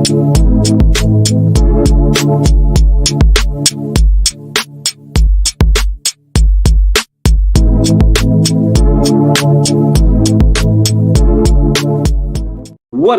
What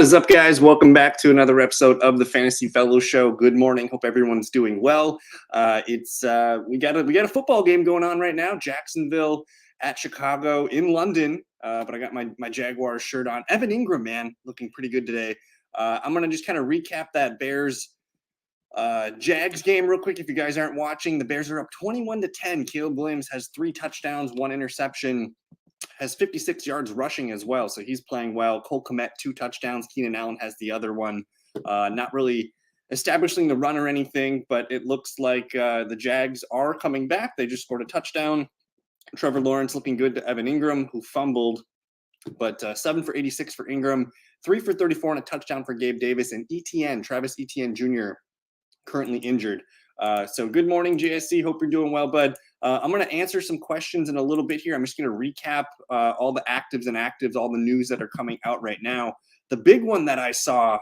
is up, guys? Welcome back to another episode of the Fantasy Fellow Show. Good morning. Hope everyone's doing well. We got a football game going on right now. Jacksonville at Chicago in London. But I got my Jaguars shirt on. Evan Ingram, man, looking pretty good today. I'm gonna just kind of recap that Bears Jags game real quick. If you guys aren't watching, the Bears are up 21-10. Caleb Williams has 3 touchdowns, 1 interception. Has 56 yards rushing as well, so he's playing well. Cole Kmet, 2 touchdowns. Keenan Allen has the other one. Not really establishing the run or anything, but it looks like the Jags are coming back. They just scored a touchdown. Trevor Lawrence looking good to Evan Ingram, who fumbled, but 7 for 86 for Ingram, 3 for 34 and a touchdown for Gabe Davis, and Travis Etienne Jr., currently injured. So good morning, JSC. Hope you're doing well, bud. I'm going to answer some questions in a little bit here. I'm just going to recap all the actives, all the news that are coming out right now. The big one that I saw,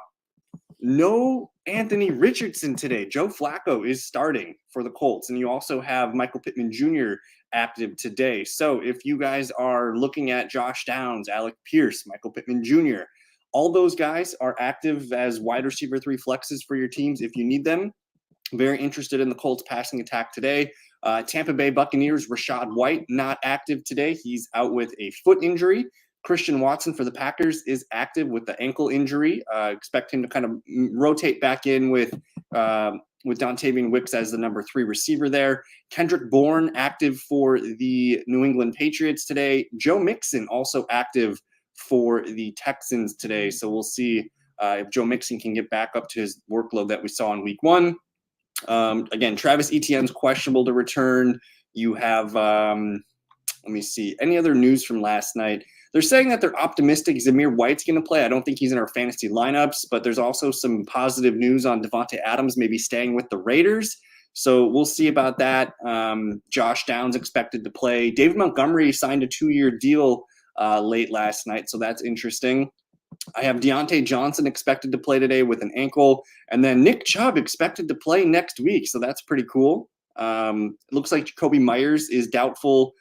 no Anthony Richardson today. Joe Flacco is starting for the Colts, and you also have Michael Pittman Jr. active today. So if you guys are looking at Josh Downs, Alec Pierce, Michael Pittman Jr., all those guys are active as wide receiver 3 flexes for your teams if you need them. Very interested in the Colts passing attack today. Tampa Bay Buccaneers, Rachaad White, not active today. He's out with a foot injury. Christian Watson for the Packers is active with the ankle injury. Expect him to kind of rotate back in with Dontavian Wicks as the number 3 receiver there. Kendrick Bourne active for the New England Patriots today. Joe Mixon also active for the Texans today. So we'll see if Joe Mixon can get back up to his workload that we saw in week 1. Again, Travis Etienne's questionable to return. You have, let me see, any other news from last night? They're saying that they're optimistic Zamir White's going to play. I don't think he's in our fantasy lineups, but there's also some positive news on Devontae Adams maybe staying with the Raiders. So we'll see about that. Josh Downs expected to play. David Montgomery signed a 2-year deal late last night, so that's interesting. I have Deontay Johnson expected to play today with an ankle, and then Nick Chubb expected to play next week, so that's pretty cool. It looks like Jacoby Myers is doubtful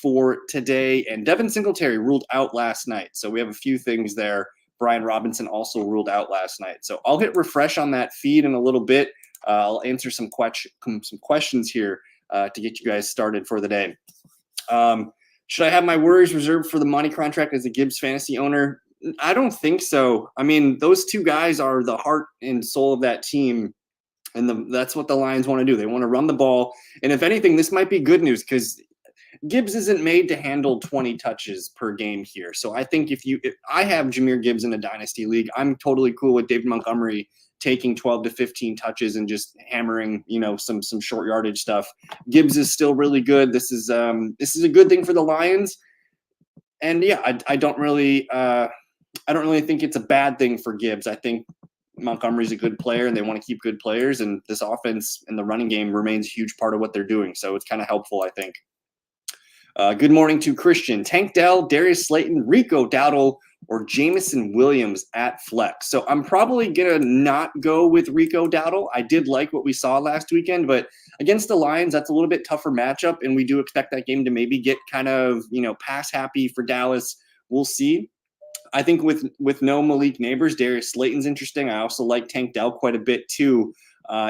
for today, and Devin Singletary ruled out last night, so we have a few things there. Brian Robinson also ruled out last night, so I'll hit refresh on that feed in a little bit. I'll answer some questions here to get you guys started for the day. Should I have my worries reserved for the money contract as a Gibbs fantasy owner? I don't think so. I mean, those 2 guys are the heart and soul of that team, and that's what the Lions want to do. They want to run the ball, and if anything, this might be good news because Gibbs isn't made to handle 20 touches per game here. So I think if I have Jahmyr Gibbs in a dynasty league, I'm totally cool with David Montgomery taking 12 to 15 touches and just hammering, some short yardage stuff. Gibbs is still really good. This is a good thing for the Lions, and yeah, I don't really think it's a bad thing for Gibbs. I think Montgomery's a good player, and they want to keep good players, and this offense and the running game remains a huge part of what they're doing. So it's kind of helpful, I think. Good morning to Christian. Tank Dell, Darius Slayton, Rico Dowdle, or Jameson Williams at flex. So I'm probably going to not go with Rico Dowdle. I did like what we saw last weekend, but against the Lions, that's a little bit tougher matchup, and we do expect that game to maybe get kind of, pass happy for Dallas. We'll see. I think with no Malik Neighbors, Darius Slayton's interesting. I also like Tank Dell quite a bit too.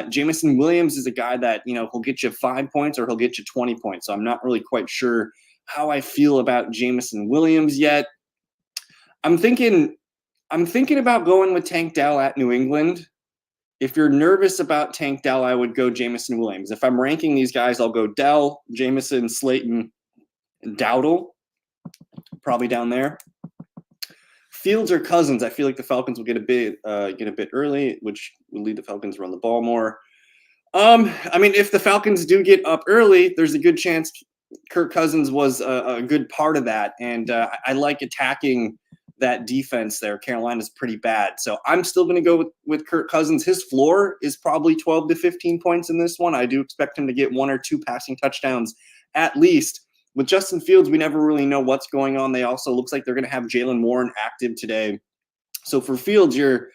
Jameson Williams is a guy that, he'll get you 5 points or he'll get you 20 points. So I'm not really quite sure how I feel about Jameson Williams yet. I'm thinking about going with Tank Dell at New England. If you're nervous about Tank Dell, I would go Jameson Williams. If I'm ranking these guys, I'll go Dell, Jameson, Slayton, and Dowdle, probably down there. Fields or Cousins, I feel like the Falcons will get a bit early, which will lead the Falcons to run the ball more. I mean, if the Falcons do get up early, there's a good chance Kirk Cousins was a good part of that, and I like attacking that defense there. Carolina's pretty bad, so I'm still going to go with Kirk Cousins. His floor is probably 12 to 15 points in this one. I do expect him to get 1 or 2 passing touchdowns at least. With Justin Fields, we never really know what's going on. They also looks like they're going to have Jaylen Warren active today. So for Fields, you're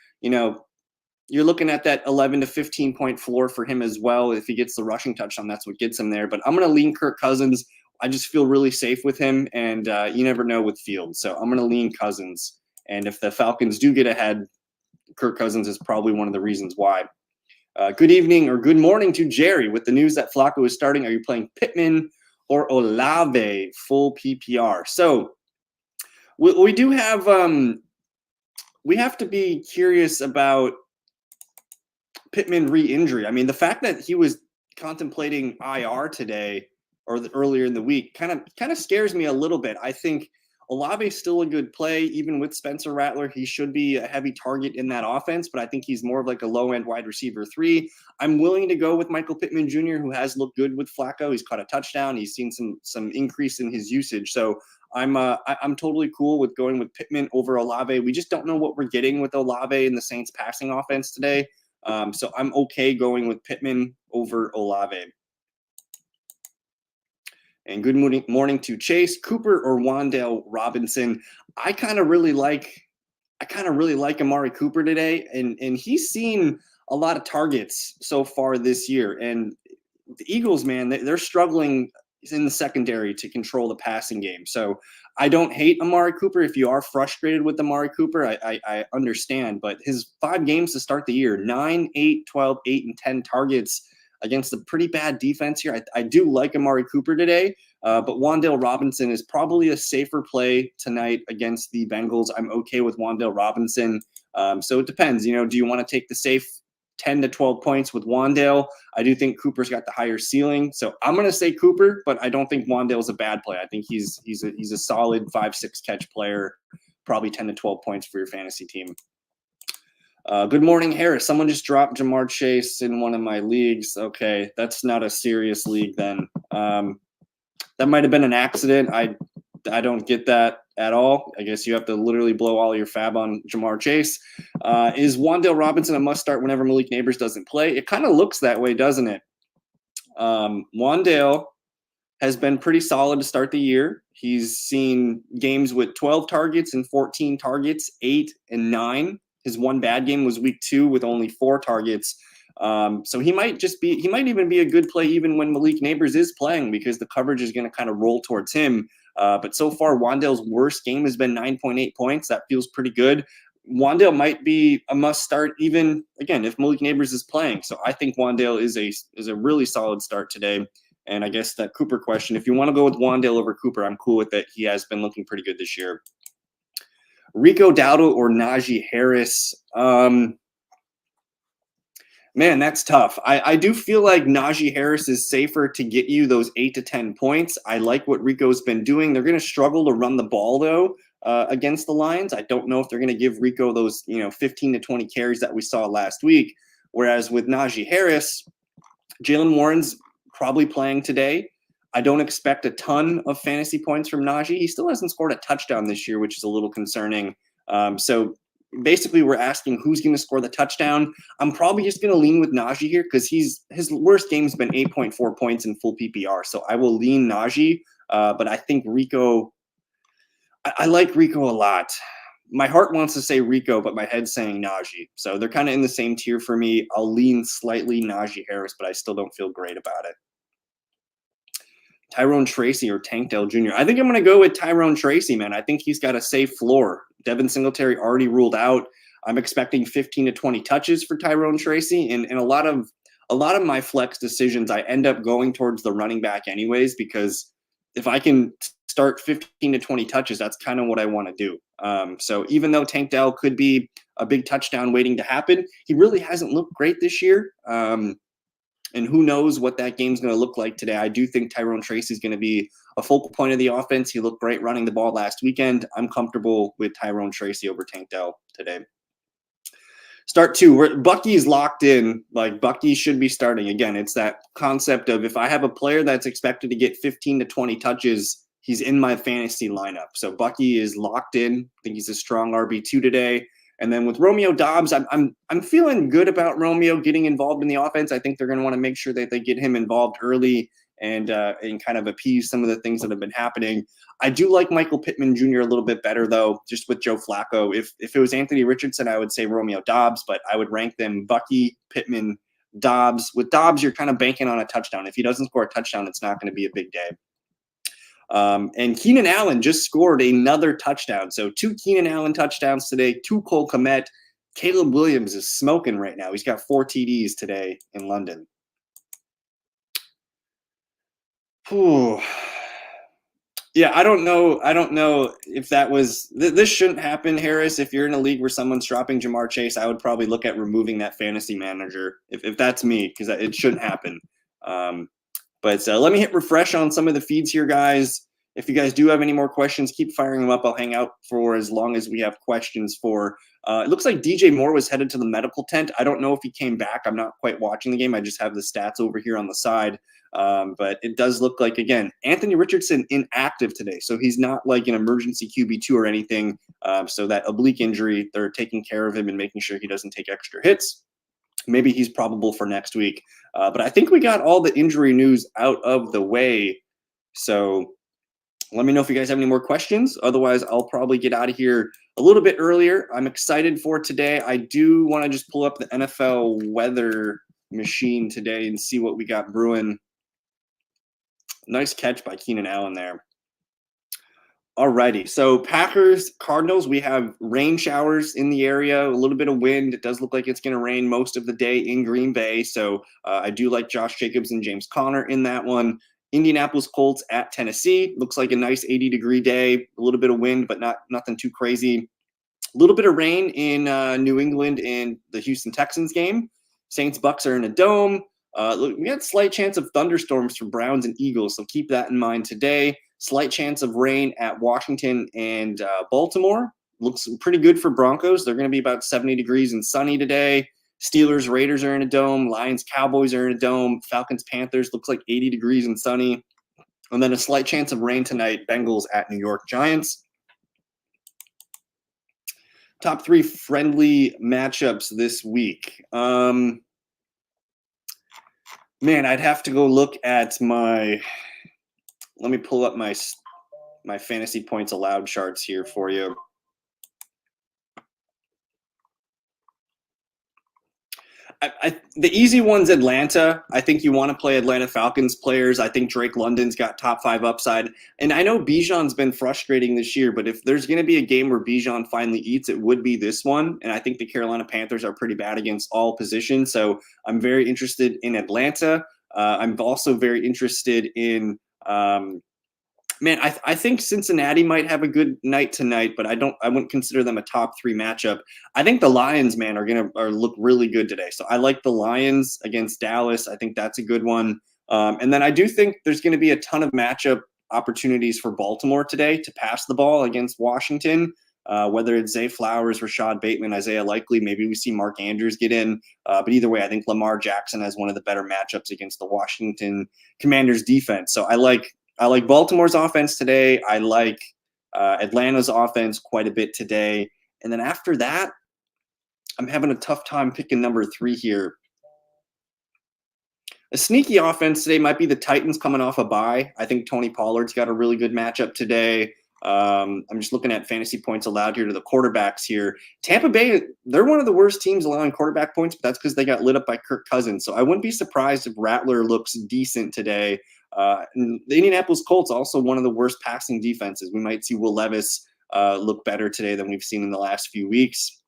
you're looking at that 11 to 15 point floor for him as well. If he gets the rushing touchdown, that's what gets him there. But I'm going to lean Kirk Cousins. I just feel really safe with him, and you never know with Fields. So I'm going to lean Cousins. And if the Falcons do get ahead, Kirk Cousins is probably one of the reasons why. Good evening or good morning to Jerry with the news that Flacco is starting. Are you playing Pittman or Olave full PPR? So we do have we have to be curious about Pittman re-injury. I mean, the fact that he was contemplating IR today or earlier in the week kind of scares me a little bit. I think Olave is still a good play, even with Spencer Rattler. He should be a heavy target in that offense, but I think he's more of like a low-end wide receiver 3. I'm willing to go with Michael Pittman Jr., who has looked good with Flacco. He's caught a touchdown. He's seen some increase in his usage. So I'm totally cool with going with Pittman over Olave. We just don't know what we're getting with Olave in the Saints passing offense today. So I'm okay going with Pittman over Olave. And good morning to Chase, Cooper, or Wan'Dale Robinson. I kind of really like Amari Cooper today, and he's seen a lot of targets so far this year. And the Eagles, man, they're struggling in the secondary to control the passing game. So I don't hate Amari Cooper. If you are frustrated with Amari Cooper, I understand. But his 5 games to start the year, 9, 8, 12, 8, and 10 targets against a pretty bad defense here. I do like Amari Cooper today, but Wan'Dale Robinson is probably a safer play tonight against the Bengals. I'm okay with Wan'Dale Robinson. So it depends. Do you want to take the safe 10 to 12 points with Wan'Dale? I do think Cooper's got the higher ceiling. So I'm going to say Cooper, but I don't think Wan'Dale's a bad play. I think he's a solid 5-6 catch player, probably 10 to 12 points for your fantasy team. Good morning, Harris. Someone just dropped Ja'Marr Chase in one of my leagues. Okay, that's not a serious league then. That might have been an accident. I don't get that at all. I guess you have to literally blow all your fab on Ja'Marr Chase. Is Wan'Dale Robinson a must start whenever Malik Neighbors doesn't play? It kind of looks that way, doesn't it? Wan'Dale has been pretty solid to start the year. He's seen games with 12 targets and 14 targets, 8 and 9. His one bad game was week 2 with only 4 targets. So he might even be a good play even when Malik Neighbors is playing, because the coverage is going to kind of roll towards him. But so far, Wan'Dale's worst game has been 9.8 points. That feels pretty good. Wan'Dale might be a must start even, again, if Malik Neighbors is playing. So I think Wan'Dale is a really solid start today. And I guess that Cooper question, if you want to go with Wan'Dale over Cooper, I'm cool with it. He has been looking pretty good this year. Rico Dowdle or Najee Harris? Man, that's tough. I do feel like Najee Harris is safer to get you those 8 to 10 points. I like what Rico's been doing. They're going to struggle to run the ball, though, against the Lions. I don't know if they're going to give Rico those 15 to 20 carries that we saw last week. Whereas with Najee Harris, Jaylen Warren's probably playing today. I don't expect a ton of fantasy points from Najee. He still hasn't scored a touchdown this year, which is a little concerning. So basically, we're asking who's going to score the touchdown. I'm probably just going to lean with Najee here because his worst game's been 8.4 points in full PPR. So I will lean Najee, but I think Rico. I like Rico a lot. My heart wants to say Rico, but my head's saying Najee. So they're kind of in the same tier for me. I'll lean slightly Najee Harris, but I still don't feel great about it. Tyrone Tracy or Tank Dell Jr. I think I'm going to go with Tyrone Tracy, man. I think he's got a safe floor. Devin Singletary already ruled out. I'm expecting 15 to 20 touches for Tyrone Tracy. And a lot of my flex decisions, I end up going towards the running back anyways, because if I can start 15 to 20 touches, that's kind of what I want to do. So even though Tank Dell could be a big touchdown waiting to happen, he really hasn't looked great this year. And who knows what that game's going to look like today. I do think Tyrone Tracy is going to be a focal point of the offense. He looked great running the ball last weekend. I'm comfortable with Tyrone Tracy over Tank Dell today. Start 2. Bucky's locked in. Like, Bucky should be starting. Again, it's that concept of if I have a player that's expected to get 15 to 20 touches, he's in my fantasy lineup. So Bucky is locked in. I think he's a strong RB2 today. And then with Romeo Doubs, I'm feeling good about Romeo getting involved in the offense. I think they're going to want to make sure that they get him involved early and kind of appease some of the things that have been happening. I do like Michael Pittman Jr. a little bit better, though, just with Joe Flacco. If it was Anthony Richardson, I would say Romeo Doubs, but I would rank them Bucky, Pittman, Doubs. With Doubs, you're kind of banking on a touchdown. If he doesn't score a touchdown, it's not going to be a big day. And Keenan Allen just scored another touchdown. So 2 Keenan Allen touchdowns today, 2 Cole Kmet. Caleb Williams is smoking right now. He's got 4 TDs today in London. Whew. Yeah, I don't know if that was this shouldn't happen, Harris. If you're in a league where someone's dropping Jamar Chase, I would probably look at removing that fantasy manager if that's me, because it shouldn't happen. But let me hit refresh on some of the feeds here, guys. If you guys do have any more questions, keep firing them up. I'll hang out for as long as we have questions for. It looks like DJ Moore was headed to the medical tent. I don't know if he came back. I'm not quite watching the game. I just have the stats over here on the side. But it does look like, again, Anthony Richardson inactive today. So he's not like an emergency QB2 or anything. So that oblique injury, they're taking care of him and making sure he doesn't take extra hits. Maybe he's probable for next week. But I think we got all the injury news out of the way. So let me know if you guys have any more questions. Otherwise, I'll probably get out of here a little bit earlier. I'm excited for today. I do want to just pull up the NFL weather machine today and see what we got brewing. Nice catch by Keenan Allen there. Alrighty, so Packers, Cardinals, we have rain showers in the area, a little bit of wind. It does look like it's going to rain most of the day in Green Bay, so I do like Josh Jacobs and James Conner in that one. Indianapolis Colts at Tennessee. Looks like a nice 80-degree day, a little bit of wind, but nothing too crazy. A little bit of rain in New England in the Houston Texans game. Saints Bucks are in a dome. We had slight chance of thunderstorms for Browns and Eagles, so keep that in mind today. Slight chance of rain at Washington and Baltimore. Looks pretty good for Broncos. They're going to be about 70 degrees and sunny today. Steelers, Raiders are in a dome. Lions, Cowboys are in a dome. Falcons, Panthers looks like 80 degrees and sunny. And then a slight chance of rain tonight. Bengals at New York Giants. Top 3 friendly matchups this week. Man, I'd have to go look at my. Let me pull up my fantasy points allowed charts here for you. The easy one's Atlanta. I think you want to play Atlanta Falcons players. I think Drake London's got top 5 upside. And I know Bijan's been frustrating this year, but if there's going to be a game where Bijan finally eats, it would be this one. And I think the Carolina Panthers are pretty bad against all positions. So I'm very interested in Atlanta. I'm also very interested in man, I think Cincinnati might have a good night tonight, but I wouldn't consider them a top 3 matchup. I think the Lions, man, are look really good today. So I like the Lions against Dallas. I think that's a good one. And then I do think there's going to be a ton of matchup opportunities for Baltimore today to pass the ball against Washington. Whether it's Zay Flowers, Rashad Bateman, Isaiah Likely, maybe we see Mark Andrews get in. But either way, I think Lamar Jackson has one of the better matchups against the Washington Commanders defense. So I like Baltimore's offense today. I like Atlanta's offense quite a bit today. And then after that, I'm having a tough time picking number 3 here. A sneaky offense today might be the Titans coming off a bye. I think Tony Pollard's got a really good matchup today. I'm just looking at fantasy points allowed here to the quarterbacks here. Tampa Bay, they're one of the worst teams allowing quarterback points, but that's because they got lit up by Kirk Cousins. So I wouldn't be surprised if Rattler looks decent today. And the Indianapolis Colts, also one of the worst passing defenses. We might see Will Levis look better today than we've seen in the last few weeks.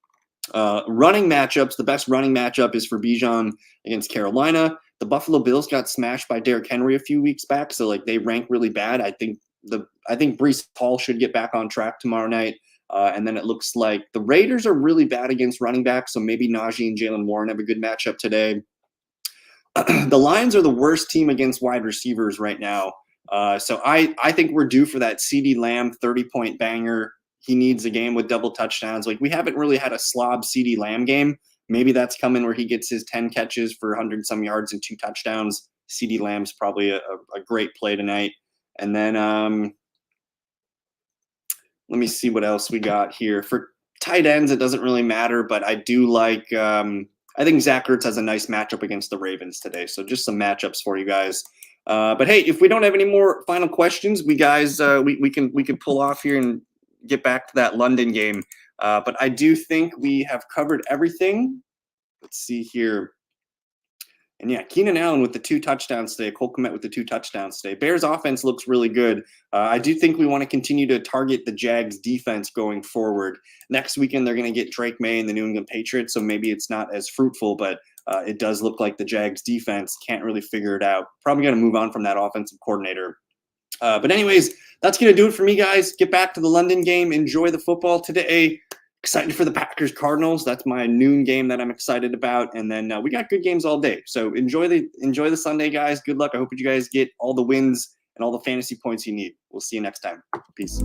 Running matchups, the best running matchup is for Bijan against Carolina. The Buffalo Bills got smashed by Derrick Henry a few weeks back, so like they rank really bad. I think Breece Hall should get back on track tomorrow night. And then it looks like the Raiders are really bad against running backs, so maybe Najee and Jaylen Warren have a good matchup today. The Lions are the worst team against wide receivers right now. So I think we're due for that CeeDee Lamb 30-point banger. He needs a game with double touchdowns. Like, we haven't really had a slob CeeDee Lamb game. Maybe that's coming where he gets his 10 catches for 100-some yards and 2 touchdowns. CeeDee Lamb's probably a great play tonight. And then let me see what else we got here. For tight ends, it doesn't really matter, but I do like I think Zach Ertz has a nice matchup against the Ravens today. So just some matchups for you guys. But hey, if we don't have any more final questions, we can pull off here and get back to that London game. But I do think we have covered everything. Let's see here. And yeah, Keenan Allen with the 2 touchdowns today. Cole Kmet with the 2 touchdowns today. Bears offense looks really good. I do think we want to continue to target the Jags defense going forward. Next weekend, they're going to get Drake May and the New England Patriots, so maybe it's not as fruitful, but it does look like the Jags defense can't really figure it out. Probably going to move on from that offensive coordinator. But anyways, that's going to do it for me, guys. Get back to the London game. Enjoy the football today. Excited for the Packers Cardinals. That's my noon game that I'm excited about. And then we got good games all day. So enjoy the Sunday, guys. Good luck. I hope you guys get all the wins and all the fantasy points you need. We'll see you next time. Peace.